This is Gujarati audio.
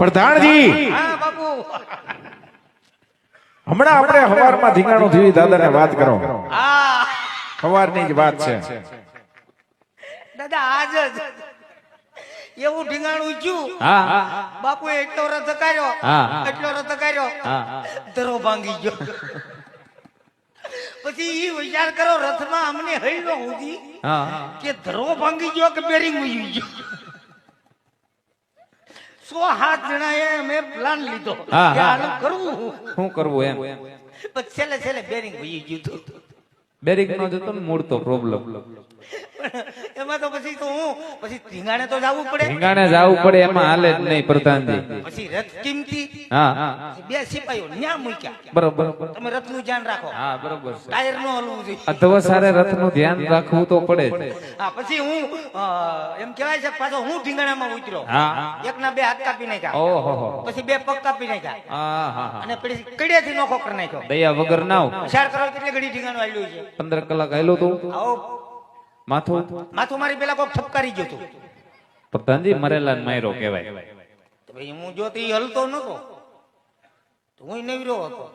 પ્રધાનજી હા બાપુ હમણાં આપણે હવારમાં ધીંગાણું થયું દાદાને વાત કરો. હા સવારની જ વાત છે. દાદા આજ જ એવું ઢીંગાણું ઈચ્યું હા બાપુ એટલો રથ કર્યો હા. એટલો રથ કર્યો હા ધરો ભાંગી ગયો પછી ઈ વિચાર કરો રથમાં અમને હૈલો ઉધી હા કે ધરો ભાંગી ગયો કે બેરિંગ ઉઈ ગયો 107 જણાએ અમે પ્લાન લીધો હા, કે હા. આનું કરવું શું કરવું એમ પછી છેલ્લે બેરિંગ ઉઈ ગયું હતું. બેરિંગ નો જતો ને મૂળ તો પ્રોબ્લેમ એમાં તો પછી તો હું પછી ધીંગાણે તો જવું પડે ઠેંગાણે જવું પડે એમાં હાલે જ નહીં પ્રધાનજી. પછી રથ કિંમતી હા પછી બે સિપાહીઓ ન્યા મૂક્યા બરોબર. તમે રથનું ધ્યાન રાખો હા બરોબર છે. ટાયર નો હલવું જોઈએ અથવા સારે રથ નું ધ્યાન રાખવું તો પડે જ. હા પછી હું એમ કહેવાય છે પાછો હું ઢીંગાણામાં ઉતર્યો હા એકના 2 હાથ કાપી નાખ્યા ઓહો પછી 2 પગ કાપી નાખ્યા હા હા અને પછી કડિયાથી નોખો કરી નાખ્યો દયા વગર ના આવ. વિચાર કરો કેટલી ઘડી ઢીંગાણું આલ્યું છે 15 કલાક આયલું તું આવો માથું. માથું મારી પેલા કોક ઠપકારી ગયું હતું પ્રધાનજી મરેલા માયરો કહેવાય. તો ભાઈ હું જો તો ઈ હલતો નતો તો હું નવરો હતો